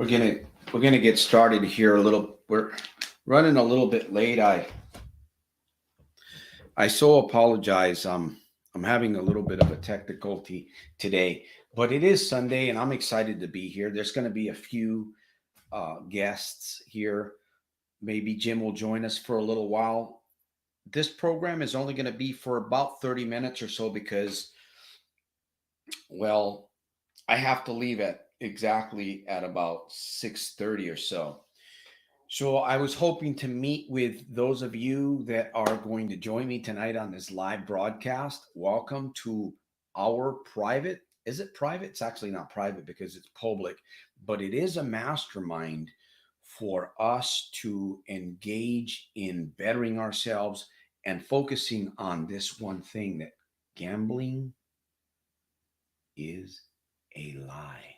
we're gonna get started here a little. We're running a little bit late. I so apologize. I'm having a little bit of a difficulty today, but it is Sunday, and I'm excited to be here. There's going to be a few guests here. Maybe Jim will join us for a little while. This program is only going to be for about 30 minutes or so because, well, I have to leave at exactly at about 6:30 or so. So I was hoping to meet with those of you that are going to join me tonight on this live broadcast. Welcome to our private. Is it private? It's actually not private because it's public, but it is a mastermind for us to engage in bettering ourselves and focusing on this one thing, that gambling is a lie.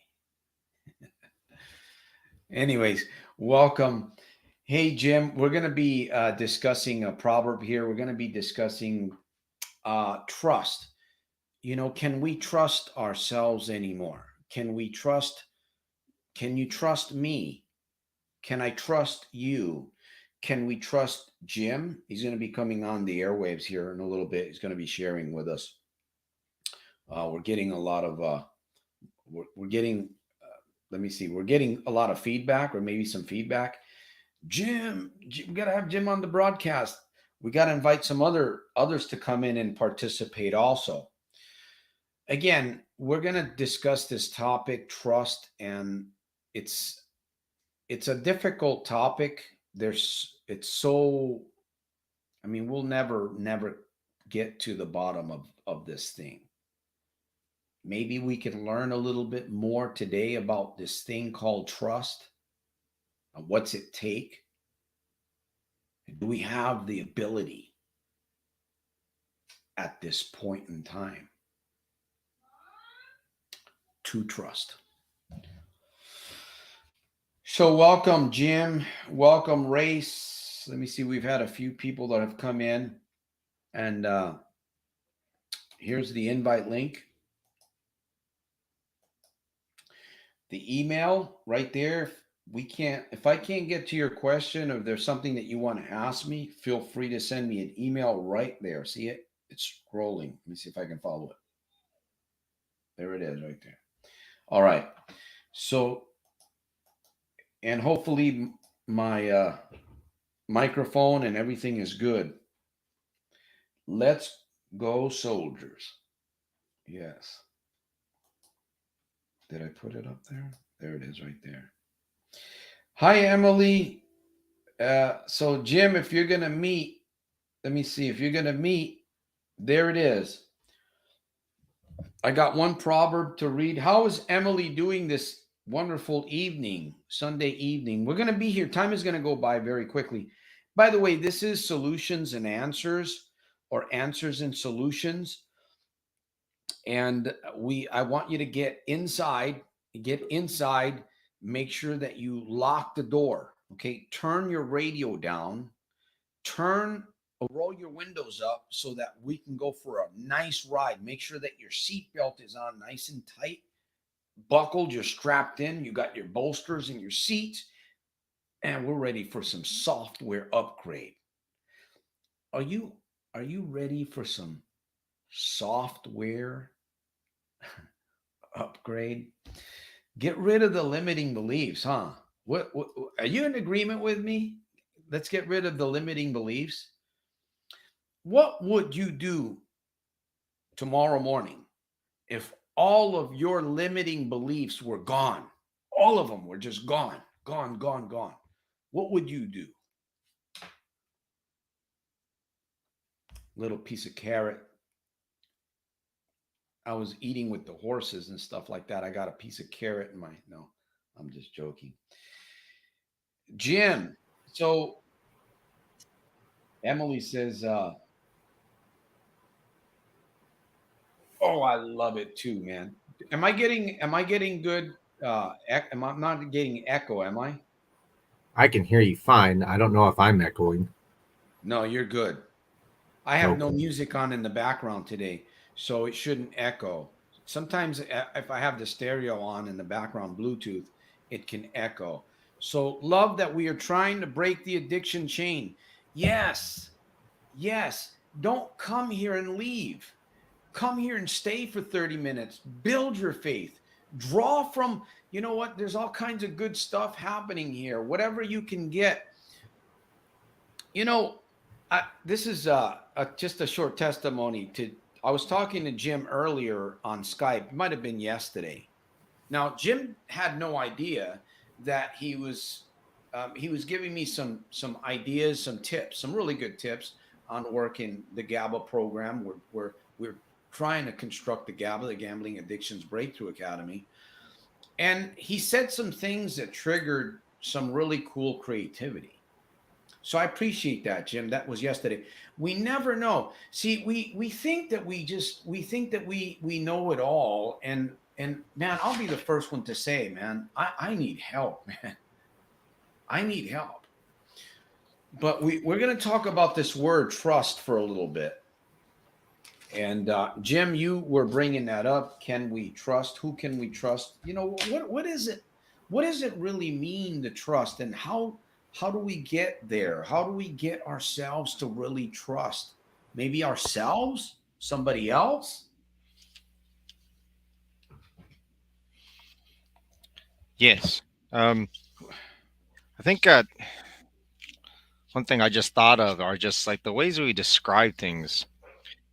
Anyways, welcome. Hey, Jim, we're going to be discussing a proverb here. We're going to be discussing trust. Can we trust ourselves anymore? Can you trust me? Can I trust you? Can we trust Jim? He's going to be coming on the airwaves here in a little bit. He's going to be sharing with us. We're getting a lot of, we're getting, let me see, we're getting a lot of feedback, or maybe some feedback. Jim, we got to have Jim on the broadcast. We got to invite some others to come in and participate also. Again, we're going to discuss this topic, trust, and it's a difficult topic. We'll never get to the bottom of this thing. Maybe we can learn a little bit more today about this thing called trust. What's it take? Do we have the ability at this point in time to trust? So welcome, Jim. Welcome, Race. Let me see. We've had a few people that have come in. And here's the invite link. The email right there. If I can't get to your question, or if there's something that you want to ask me, feel free to send me an email right there. See it? It's scrolling. Let me see if I can follow it. There it is right there. All right. So, and hopefully my microphone and everything is good. Let's go, soldiers. Yes. Did I put it up there? There it is right there. Hi, Emily. So, Jim, if you're going to meet, let me see. If you're going to meet, there it is. I got one proverb to read. How is Emily doing this wonderful evening, Sunday evening? We're going to be here. Time is going to go by very quickly. By the way, this is Solutions and Answers, or Answers and Solutions. And I want you to get inside, make sure that you lock the door. Okay. Turn your radio down, roll your windows up so that we can go for a nice ride. Make sure that your seatbelt is on nice and tight, buckled, you're strapped in, you got your bolsters in your seats, and we're ready for some software upgrade. Are you ready for some software upgrade? Get rid of the limiting beliefs, huh? What are you in agreement with me? Let's get rid of the limiting beliefs. What would you do tomorrow morning if all of your limiting beliefs were gone? All of them were just gone. What would you do? Little piece of carrot. I was eating with the horses and stuff like that. I got a piece of carrot in my, no, I'm just joking. Jim, so Emily says, oh, I love it too, man. Am I getting good? Am I not getting echo? Am I? I can hear you fine. I don't know if I'm echoing. No, you're good. I have no music on in the background today, so it shouldn't echo. Sometimes if I have the stereo on in the background, Bluetooth, it can echo. So, love that we are trying to break the addiction chain. Yes, yes. Don't come here and leave. Come here and stay for 30 minutes. Build your faith. Draw from, you know what? There's all kinds of good stuff happening here. Whatever you can get. You know, this is just a short testimony to. I was talking to Jim earlier on Skype. It might have been yesterday. Now, Jim had no idea that he was giving me some ideas, some tips, some really good tips on working the GABA program. We're trying to construct the GABA, the Gambling Addictions Breakthrough Academy, and he said some things that triggered some really cool creativity. So I appreciate that, Jim. That was yesterday. We never know. See, we think that we think that we know it all, and man, I'll be the first one to say, man, I need help, man. I need help. But we're going to talk about this word trust for a little bit. And Jim, you were bringing that up. Can we trust? Who can we trust? You know, what is it? What does it really mean to trust? And how do we get there? How do we get ourselves to really trust? Maybe ourselves, somebody else. Yes. Um, I think one thing I just thought of are just like the ways we describe things.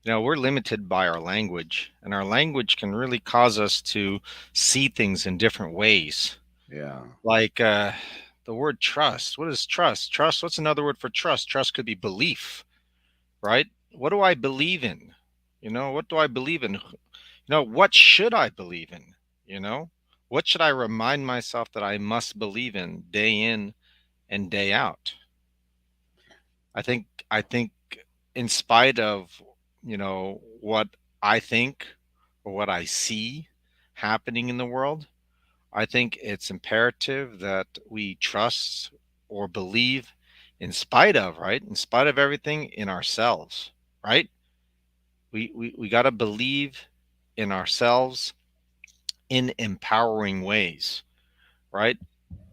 We're limited by our language, and our language can really cause us to see things in different ways. Yeah. Like the word trust. What is trust? Trust, what's another word for trust? Trust could be belief, right? What do I believe in? What do I believe in? What should I believe in? You know, what should I remind myself that I must believe in and day out? I think in spite of, what I think or what I see happening in the world, I think it's imperative that we trust or believe in spite of, right? In spite of everything in ourselves, right? We got to believe in ourselves in empowering ways, right?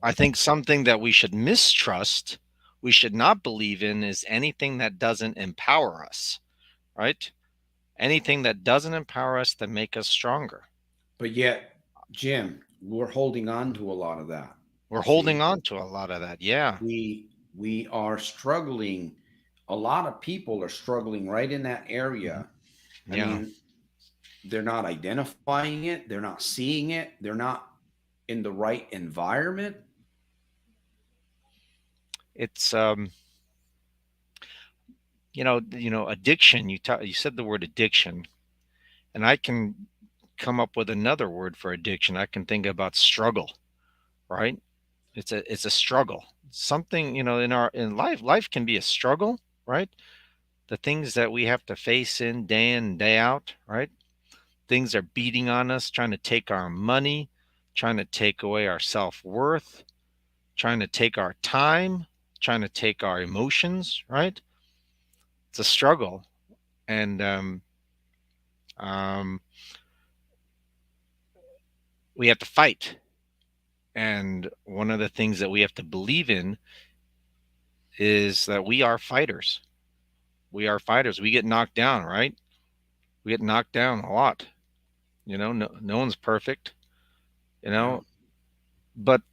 I think something that we should mistrust, we should not believe in, is anything that doesn't empower us, right? Anything that doesn't empower us to make us stronger. But yet, Jim, we're holding on to a lot of that. We're holding See, on to a lot of that. Yeah. we are struggling. A lot of people are struggling right in that Mhm. area. I Yeah. mean, they're not identifying it, they're not seeing it, they're not in the right environment. It's addiction. You said the word addiction, and I can come up with another word for addiction. I can think about struggle, right? It's a struggle. Something, in life can be a struggle, right? The things that we have to face in and day out, right? Things are beating on us, trying to take our money, trying to take away our self-worth, trying to take our time, trying to take our emotions, right? It's a struggle. And um, we have to fight. And one of the things that we have to believe in is that we are fighters. We are fighters. We get knocked down, right? We get knocked down a lot. No one's perfect, you Yeah. know, but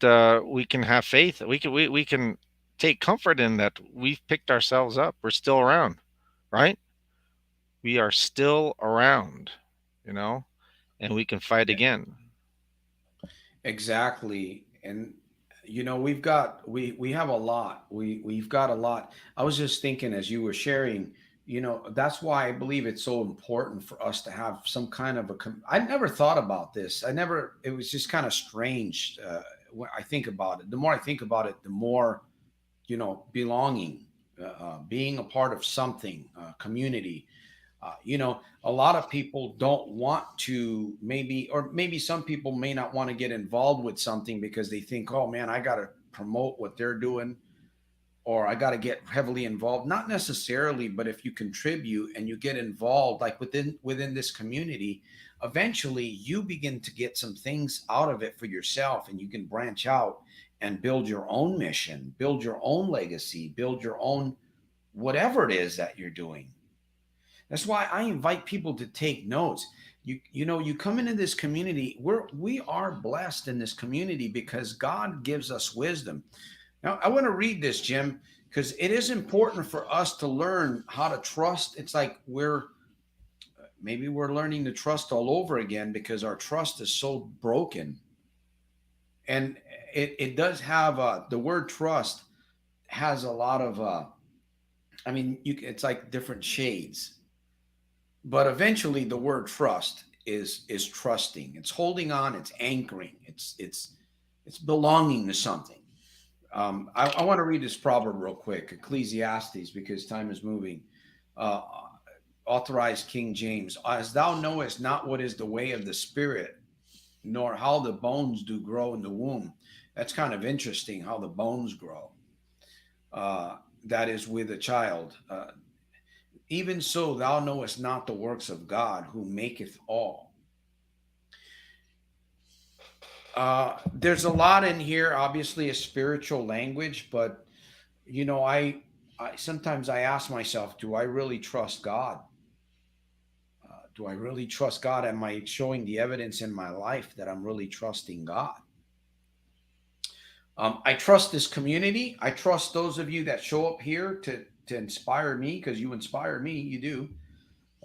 we can have faith. We can take comfort in that we've picked ourselves up. We're still around, right? We are still around, you know, and we can fight again. Exactly. And you know, we have a lot. We've got a lot. I was just thinking as you were sharing, you know, that's why I believe it's so important for us to have some kind of I never thought about this. I never It was just kind of strange when I think about it. The more I think about it, the more, you know, belonging, being a part of something, community. You know, a lot of people don't want to, maybe, or maybe some people may not want to get involved with something because they think, oh man, I got to promote what they're doing, or I got to get heavily involved. Not necessarily, but if you contribute and you get involved, like within this community, eventually you begin to get some things out of it for yourself, and you can branch out and build your own mission, build your own legacy, build your own whatever it is that you're doing. That's why I invite people to take notes. You come into this community. We are blessed in this community because God gives us wisdom. Now I want to read this, Jim, because it is important for us to learn how to trust. It's like we're learning to trust all over again because our trust is so broken. And it does have the word trust has a lot of it's like different shades, but eventually the word trust is trusting. It's holding on. It's anchoring. It's belonging to something. I want to read this proverb real quick, Ecclesiastes, because time is moving. Uh, Authorized King James, as thou knowest not what is the way of the spirit, nor how the bones do grow in the womb. That's kind of interesting how the bones grow. That is with a child. Even so, thou knowest not the works of God who maketh all. There's a lot in here, obviously, a spiritual language, but I sometimes I ask myself, do I really trust God? Do I really trust God? Am I showing the evidence in my life that I'm really trusting God? I trust this community. I trust those of you that show up here to inspire me, because you inspire me. You do.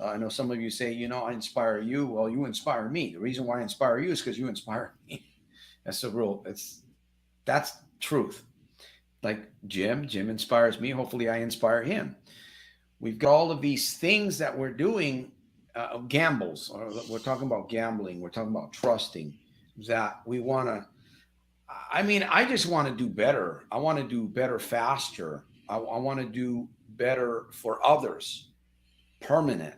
I know some of you say, I inspire you. Well, you inspire me. The reason why I inspire you is because you inspire me. That's the rule. That's truth. Like Jim inspires me. Hopefully, I inspire him. We've got all of these things that we're doing, gambles. We're talking about gambling. We're talking about trusting that we want to. I mean, I just want to do better. I want to do better faster. I want to do better for others, permanent.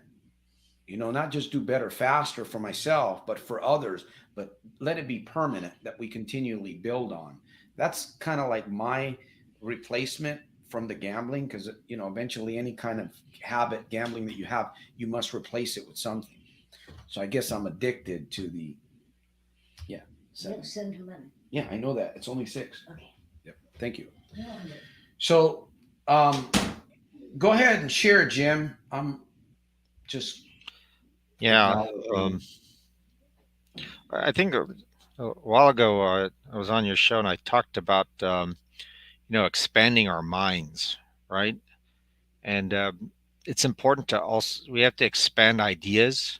Not just do better faster for myself, but for others, but let it be permanent that we continually build on. That's kind of like my replacement from the gambling, because, eventually any kind of habit, gambling that you have, you must replace it with something. So I guess I'm addicted to yeah. Seven. 7 to 11. Yeah, I know that. It's only 6. Okay. Yep. Thank you. No, So, go ahead and share, Jim. I'm just Yeah. acknowledging. I think a while ago I was on your show and I talked about expanding our minds, right? And it's important to also we have to expand ideas.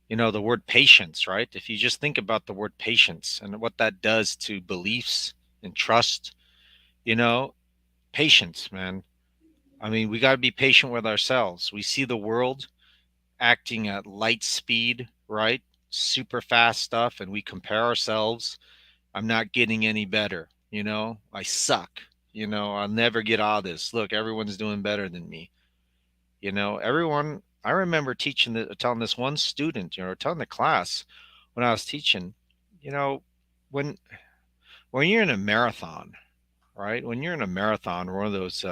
The word patience, right? If you just think about the word patience and what that does to beliefs and trust, you know, patience, man. I mean, we got to be patient with ourselves. We see the world acting at light speed, right? Super fast stuff, and we compare ourselves. I'm not getting any better. I suck. I'll never get out of this. Look, everyone's doing better than me. Everyone. I remember telling this one student, telling the class when I was teaching, you know, when when you're in a marathon, right? When you're in a marathon or one of those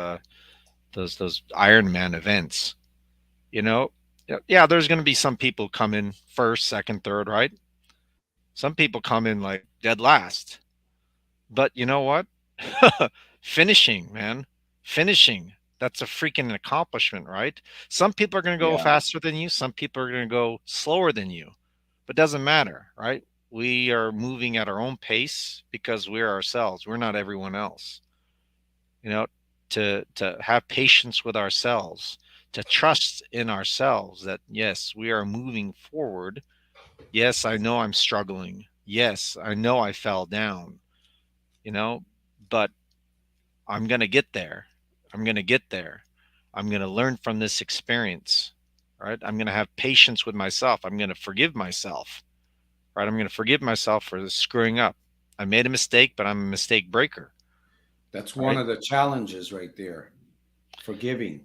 Ironman events, you know, yeah, there's going to be some people come in first, second, third, right? Some people come in like dead last. But you know what? Finishing, man. Finishing. That's a freaking accomplishment, right? Some people are going to go Yeah, faster than you, some people are going to go slower than you. But doesn't matter, right? We are moving at our own pace because we're ourselves. We're not everyone else. You know, to have patience with ourselves, to trust in ourselves that yes, we are moving forward. Yes, I know I'm struggling. Yes, I know I fell down, you know, but I'm going to get there. I'm going to get there. I'm going to learn from this experience, right? I'm going to have patience with myself. I'm going to forgive myself, right? I'm going to forgive myself for screwing up. I made a mistake, but I'm a mistake breaker, that's one right? of the challenges right there. Forgiving.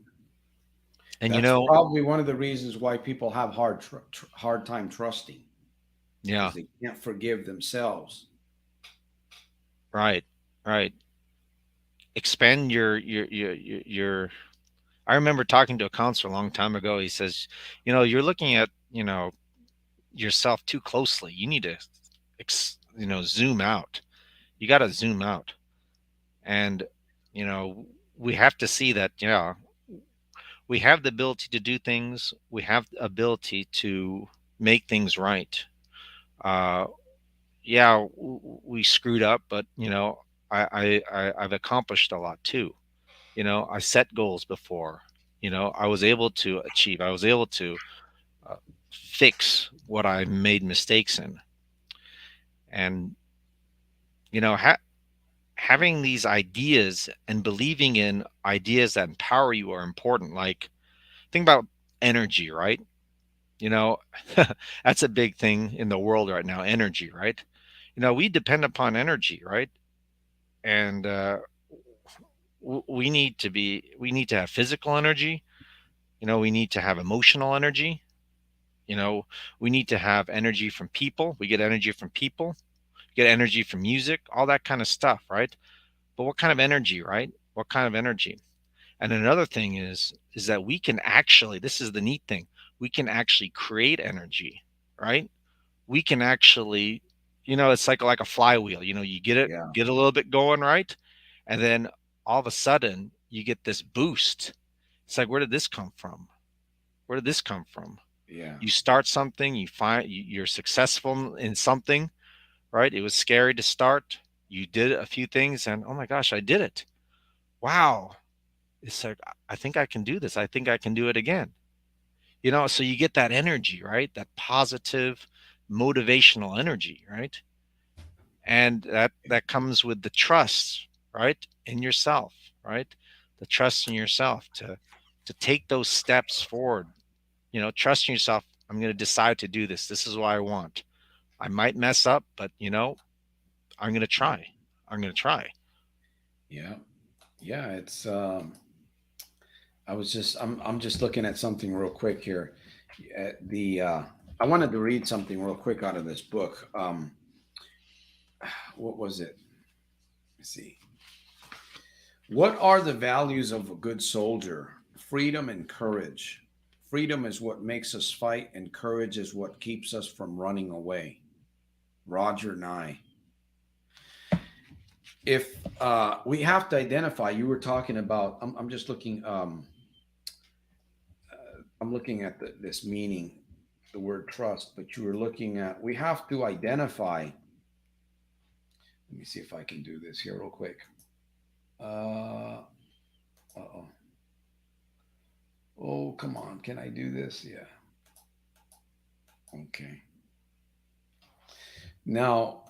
And That's probably one of the reasons why people have hard time trusting, yeah, because they can't forgive themselves. right, right. Expand your. I remember talking to a counselor a long time ago. He says, you're looking at, yourself too closely. You need to, zoom out. You got to zoom out. And, you know, we have to see that, we have the ability to do things. We have the ability to make things right. Uh, yeah, we screwed up, but I've accomplished a lot too. I set goals before. I was able to achieve. I was able to uh, fix what I made mistakes in, and you know, having these ideas and believing in ideas that empower you are important. Like, think about energy, right? You know, that's a big thing in the world right now. Energy, right? We depend upon energy, right? And we need to have physical energy. We need to have emotional energy. you know we need to have energy from people. We get energy from people, get energy from music, all that kind of stuff, right? But what kind of energy, right? What kind of energy? And another thing is that we can actually, this is the neat thing, we can actually create energy, right? We can actually, it's like a flywheel. You Yeah. get a little bit going, right? And then all of a sudden you get this boost. It's like, where did this come from? Where did this come from? Yeah. You start something, you find you're successful in something, right? It was scary to start. You did a few things and, oh my gosh, I did it. Wow. It's like, I think I can do this. I think I can do it again. So you get that energy, right? That positive motivational energy, right? And that comes with the trust, right, in yourself, right? The trust in yourself to take those steps forward. Trust in yourself. I'm going to decide to do this. This is what I want. I might mess up, but I'm going to try. I'm going to try. Yeah. Yeah. It's I'm just looking at something real quick here. The I wanted to read something real quick out of this book. What was it? Let's see. What are the values of a good soldier? Freedom and courage. Freedom is what makes us fight, and courage is what keeps us from running away. Roger Nye. If we have to identify, you were talking about. I'm just looking. I'm looking at this meaning, the word trust. But you were looking at. We have to identify. Let me see if I can do this here real quick. Oh. Oh, come on. Can I do this? Yeah. Okay. Now,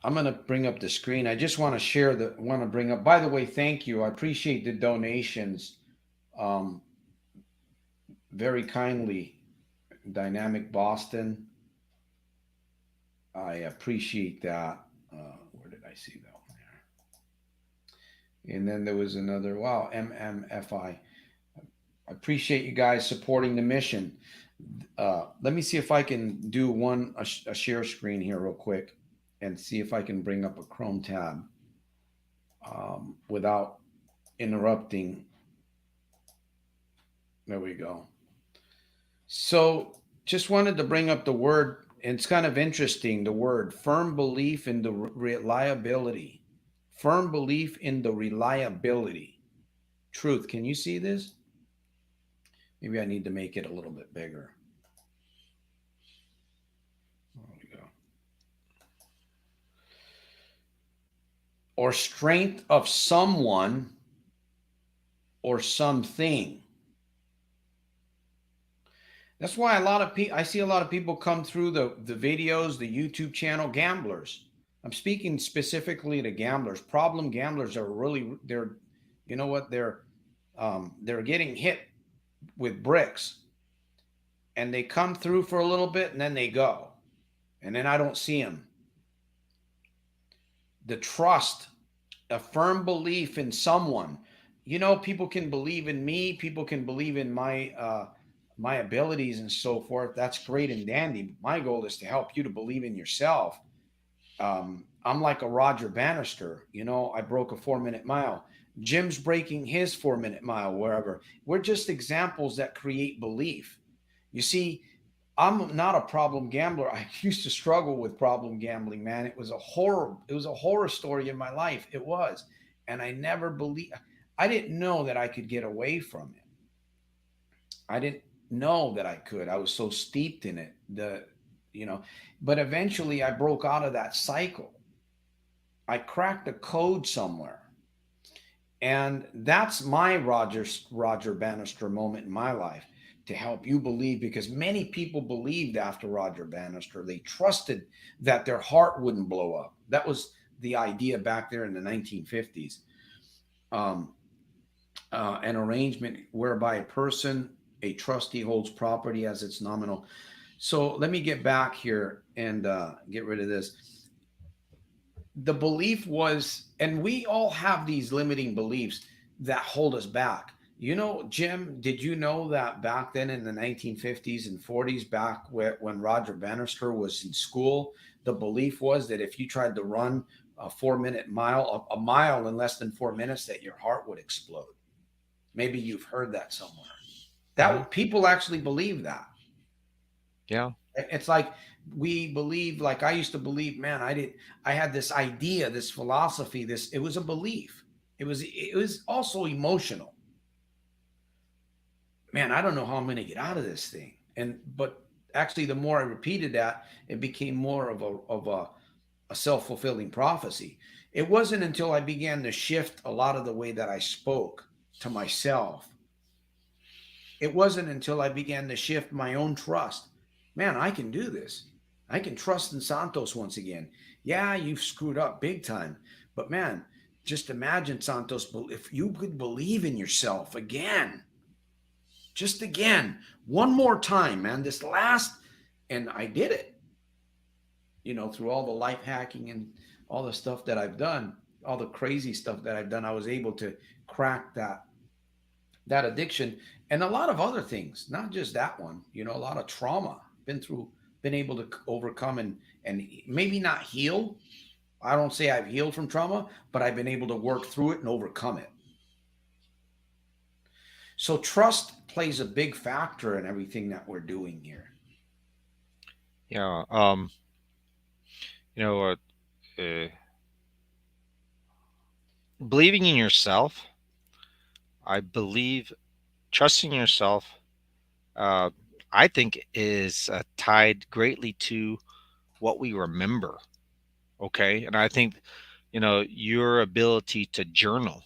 I'm going to bring up the screen. I just want to want to bring up, by the way, thank you. I appreciate the donations um, very kindly. Dynamic Boston. I appreciate that. Where did I see that one there? And then there was another, wow, MMFI. I appreciate you guys supporting the mission. Let me see if I can do a share screen here real quick and see if I can bring up a Chrome tab without interrupting. There we go. So just wanted to bring up the word, and it's kind of interesting, the word firm belief in the reliability. Firm belief in the reliability. Truth. Can you see this? Maybe I need to make it a little bit bigger. There we go. Or strength of someone or something. That's why a lot of people, I see a lot of people come through the videos, the YouTube channel, gamblers. I'm speaking specifically to gamblers. Problem gamblers are really, they're, you know what, they're getting hit with bricks, and they come through for a little bit and then they go, and then I don't see them. The trust, a firm belief in someone. People can believe in me. People can believe in my abilities and so forth. That's great and dandy. My goal is to help you to believe in yourself. I'm like a Roger Bannister. I broke a 4-minute mile. Jim's breaking his 4-minute mile wherever. We're just examples that create belief. You see, I'm not a problem gambler. I used to struggle with problem gambling, man. It was a horror. It was a horror story in my life. It was, and I never believed. I didn't know that I could get away from it. I didn't know that I could. I was so steeped in it. You know, but eventually I broke out of that cycle. I cracked a code somewhere. And that's my Roger Bannister moment in my life, to help you believe, because many people believed after Roger Bannister. They trusted that their heart wouldn't blow up. That was the idea back there in the 1950s. Um, an arrangement whereby a trustee holds property as its nominal. So let me get back here and get rid of this. The belief was, and we all have these limiting beliefs that hold us back. You know, Jim, did you know that back then in the 1950s and 40s, back when Roger Bannister was in school, the belief was that if you tried to run a 4 minute mile, a mile in less than 4 minutes, that your heart would explode. Maybe you've heard that somewhere. Hmm. That people actually believe that. Yeah. It's like we believe, like I used to believe, man, I had this idea, this philosophy, it was a belief. It was also emotional. Man, I don't know how I'm going to get out of this thing. But actually, the more I repeated that, it became more of a self-fulfilling prophecy. It wasn't until I began to shift a lot of the way that I spoke to myself. It wasn't until I began to shift my own trust. Man, I can do this. I can trust in Santos once again. Yeah, you've screwed up big time. But man, just imagine, Santos, if you could believe in yourself again, just again, one more time, man, this last, and I did it, through all the life hacking and all the stuff that I've done, all the crazy stuff that I've done, I was able to crack that addiction and a lot of other things, not just that one, a lot of trauma, been able to overcome and maybe not heal. I don't say I've healed from trauma, but I've been able to work through it and overcome it. So trust plays a big factor in everything that we're doing here. Yeah. You know what? Believing in yourself, I believe trusting yourself, uh, I think is tied greatly to what we remember. Okay. And I think, your ability to journal,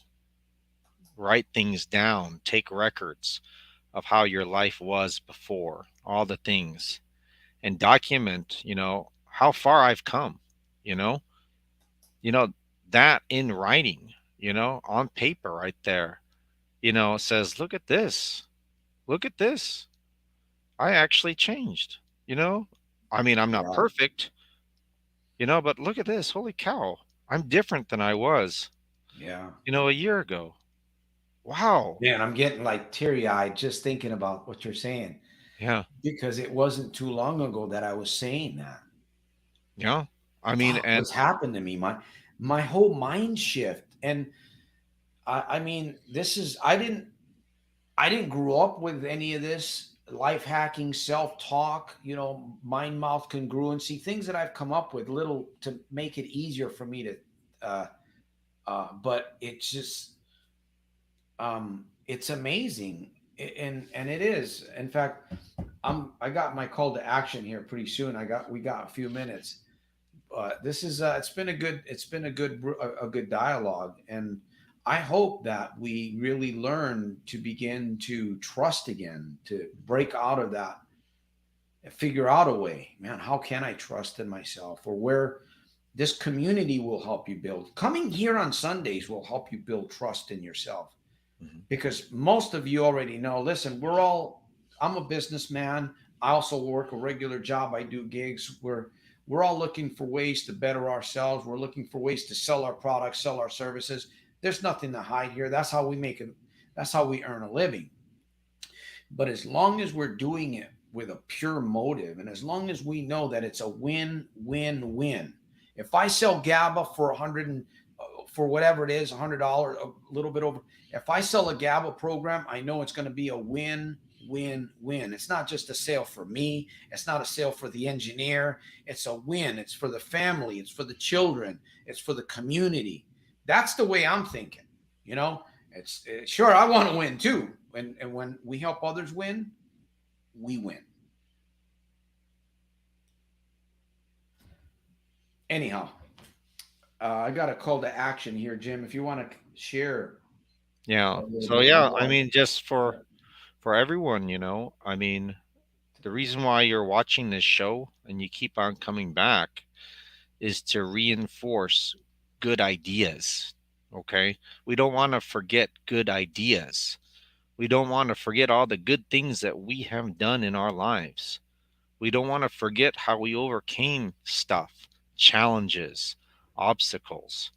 write things down, take records of how your life was before, all the things, and document, how far I've come, you know, you know, that in writing, on paper right there, says, look at this, look at this. I actually changed, you know. I mean, I'm not Yeah. perfect, but look at this. Holy cow. I'm different than I was, Yeah. a year ago. Wow. Man, I'm getting like teary eyed just thinking about what you're saying, Yeah. because it wasn't too long ago that I was saying that. Yeah. I mean, Fuck, and what's happened to me? My whole mind shift. And I mean, this is I didn't grow up with any of this life hacking, self talk, mind mouth congruency, things that I've come up with little to make it easier for me to, uh, but it's just, it's amazing. And it is. In fact, I got my call to action here pretty soon. We got a few minutes. This is it's been a good dialogue, and I hope that we really learn to begin to trust again, to break out of that, figure out a way. Man, how can I trust in myself, or where this community will help you build. Coming here on Sundays will help you build trust in yourself, Mhm. because most of you already know. Listen, I'm a businessman. I also work a regular job. I do gigs. We're all looking for ways to better ourselves. We're looking for ways to sell our products, sell our services. There's nothing to hide here. That's how we make it. That's how we earn a living. But as long as we're doing it with a pure motive, and as long as we know that it's a win-win-win. If I sell GABA for 100 and for whatever it is, $100, a little bit over. If I sell a GABA program, I know it's going to be a win win, win. It's not just a sale for me. It's not a sale for the engineer. It's a win. It's for the family. It's for the children. It's for the community. That's the way I'm thinking. You know, it's sure I want to win too. And when we help others win, we win. Anyhow, I got a call to action here, Jim. If you want to share Yeah. a little So bit yeah, I more. mean, just for everyone, I mean, the reason why you're watching this show and you keep on coming back is to reinforce good ideas. Okay? We don't want to forget good ideas. We don't want to forget all the good things that we have done in our lives. We don't want to forget how we overcame stuff, challenges, obstacles,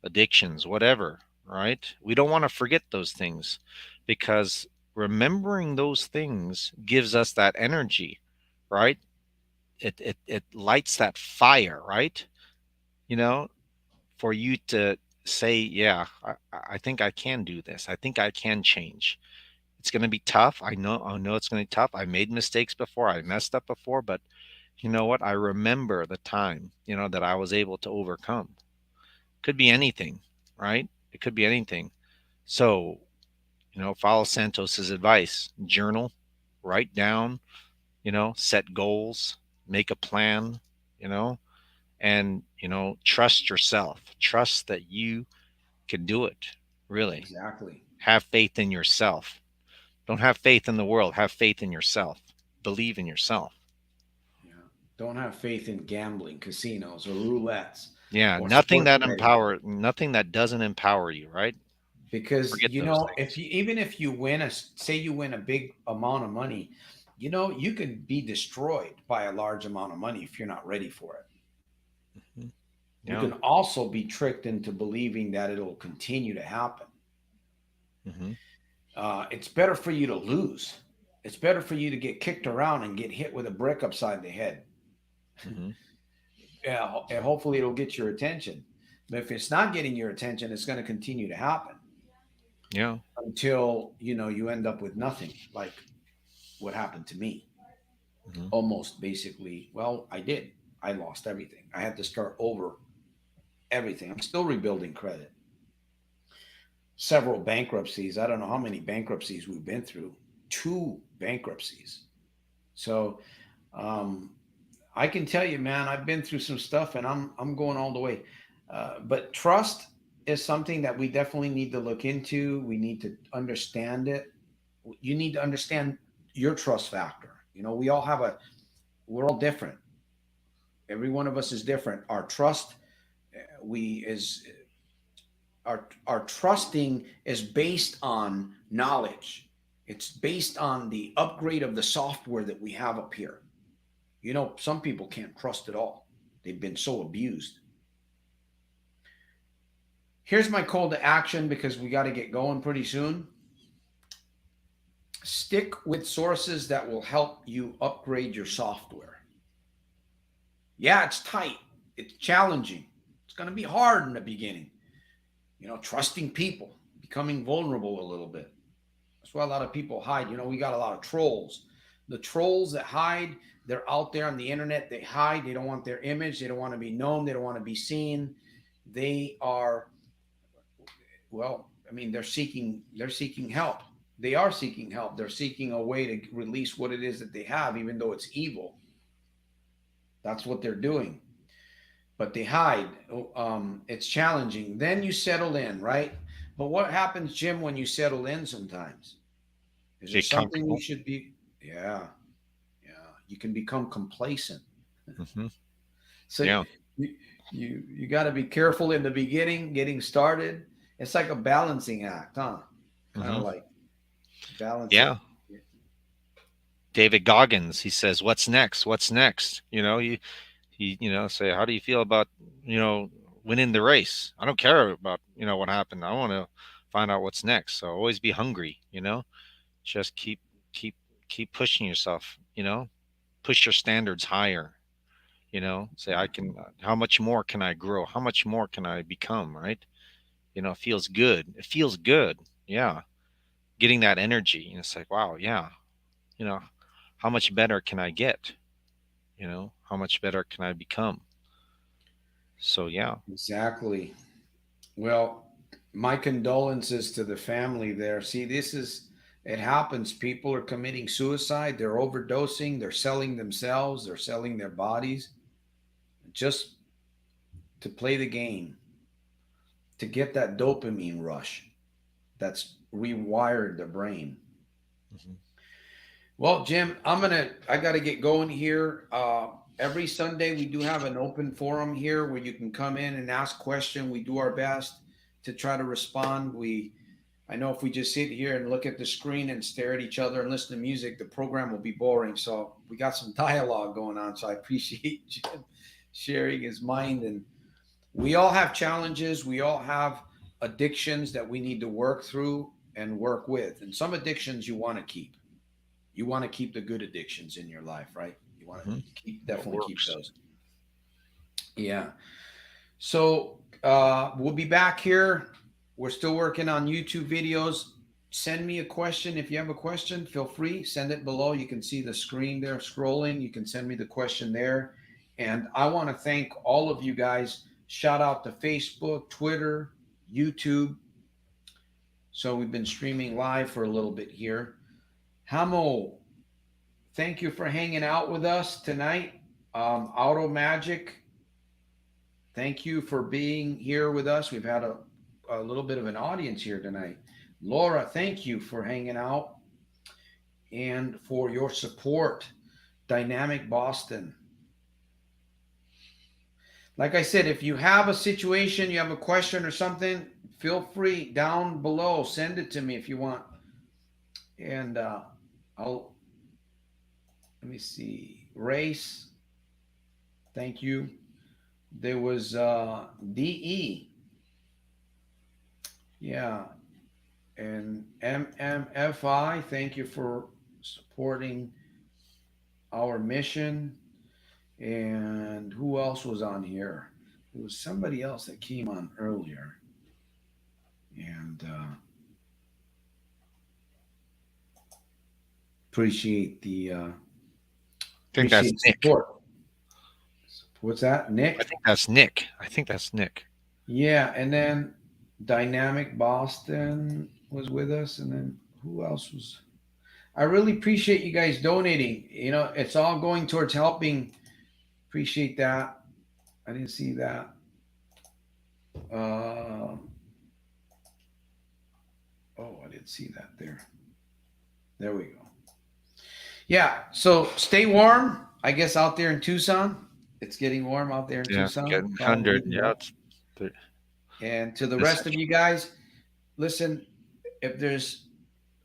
addictions, whatever, right? We don't want to forget those things because remembering those things gives us that energy, right? It lights that fire, right? You know, for you to say, yeah, I think I can do this. I think I can change. It's going to be tough. I know it's going to be tough. I made mistakes before. I messed up before, but you know what? I remember the time, that I was able to overcome. Could be anything, right? It could be anything. So, follow Santos's advice. Journal, write down, set goals, make a plan, you know, and, trust yourself. Trust that you can do it. Really. Exactly. Have faith in yourself. Don't have faith in the world. Have faith in yourself. Believe in yourself. Yeah. Don't have faith in gambling, casinos, or roulettes Yeah, or nothing sports that betting. nothing that doesn't empower you, right? Because Forget those if things. you even if you win a say you win a big amount of money, you can be destroyed by a large amount of money if you're not ready for it. Mhm. You Yeah. can also be tricked into believing that it'll continue to happen. Hmm. It's better for you to lose. It's better for you to get kicked around and get hit with a brick upside the head. Hmm. Yeah, and hopefully it'll get your attention. But if it's not getting your attention, it's going to continue to happen Yeah. until you end up with nothing, like what happened to me. Hmm. Almost basically, well, I did. I lost everything. I had to start over everything. I'm still rebuilding credit. Several bankruptcies. I don't know how many bankruptcies we've been through. Two bankruptcies. So um, I can tell you, man, I've been through some stuff, and I'm going all the way. But trust is something that we definitely need to look into. We need to understand it. You need to understand your trust factor. We all have we're all different. Every one of us is different. Our trust, we is our trusting is based on knowledge. It's based on the upgrade of the software that we have up here. Some people can't trust at all. They've been so abused. Here's my call to action because we got to get going pretty soon. Stick with sources that will help you upgrade your software. Yeah, it's tight. It's challenging. It's going to be hard in the beginning. Trusting people, becoming vulnerable a little bit. That's why a lot of people hide. We got a lot of trolls. The trolls that hide, they're out there on the internet. They hide. They don't want their image. They don't want to be known. They don't want to be seen. They are, well, I mean, they're seeking help. They are seeking help. They're seeking a way to release what it is that they have, even though it's evil. That's what they're doing. But they hide. It's challenging. Then you settle in, right? But what happens, Jim, when you settle in sometimes? Is there Get something you comfortable. should be? Yeah, yeah. You can become complacent. Hmm. So Yeah. you got to be careful in the beginning, getting started. It's like a balancing act, huh? Kind Hmm. of like balancing. Yeah. David Goggins, he says, "What's next? What's next?" Say, "How do you feel about winning the race? I don't care about what happened. I want to find out what's next. So always be hungry. Just keep keep pushing yourself. Push your standards higher. Say, I can. How much more can I grow? How much more can I become? Right? It feels good. It feels good. Yeah, getting that energy. And it's like, wow, yeah. you know, how much better can I get? How much better can I become? So yeah. Exactly. Well, my condolences to the family there. See, it happens. People are committing suicide, they're overdosing, they're selling themselves, they're selling their bodies just to play the game, to get that dopamine rush that's rewired the brain. Mhm. Well, Jim, I got to get going here. Every Sunday we do have an open forum here where you can come in and ask questions. We do our best to try to respond. I know if we just sit here and look at the screen and stare at each other and listen to music, the program will be boring. So we got some dialogue going on. So I appreciate Jim sharing his mind. And we all have challenges. We all have addictions that we need to work through and work with. And some addictions you want to keep. You want to keep the good addictions in your life, right? You want to Mhm. That definitely keep works. those. Yeah. So we'll be back here. We're still working on YouTube videos. Send me a question. If you have a question, feel free. Send it below. You can see the screen there scrolling. You can send me the question there. And I want to thank all of you guys. Shout out to Facebook, Twitter, YouTube. So we've been streaming live for a little bit here. Hamo, thank you for hanging out with us tonight. Auto Magic, thank you for being here with us. We've had a little bit of an audience here tonight. Laura, thank you for hanging out and for your support. Dynamic Boston. Like I said, if you have a situation, you have a question or something, feel free down below. Send it to me if you want. And I'll, let me see. Race, thank you. There was DE. Yeah. And MMFI, thank you for supporting our mission. And who else was on here? There was somebody else that came on earlier. And appreciate I think that's Nick. support. What's that? I Nick? think that's Nick. I think that's Nick. Yeah. And then Dynamic Boston was with us. And then who else was? I really appreciate you guys donating. It's all going towards helping. Appreciate that. I didn't see that. Uh, I didn't see that there. There we go. Yeah. So stay warm. I guess out there in Tucson, it's getting warm out there in Yeah, Tucson. getting 100. Probably. Yeah, it's And to the this. rest of you guys, listen. If there's,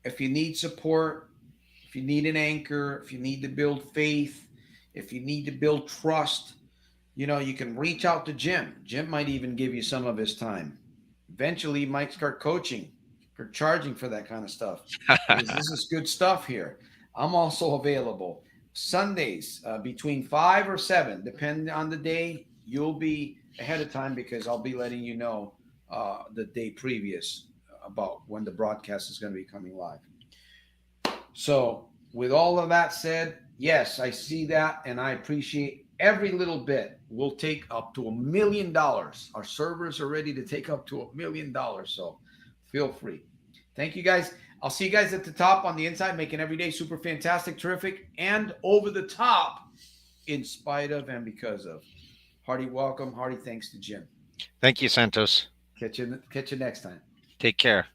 if you need support, if you need an anchor, if you need to build faith, if you need to build trust, you can reach out to Jim. Jim might even give you some of his time. Eventually, he might start coaching or charging for that kind of stuff because this is good stuff here. I'm also available Sundays between 5 or 7, depending on the day. You'll be ahead of time because I'll be letting you know the day previous about when the broadcast is going to be coming live. So, with all of that said, yes, I see that and I appreciate every little bit. We'll take up to $1 million. Our servers are ready to take up to $1 million. So, feel free. Thank you guys. I'll see you guys at the top on the inside, making every day super fantastic, terrific, and over the top in spite of and because of. Hearty welcome. Hearty thanks to Jim. Thank you, Santos. Catch you next time. Take care.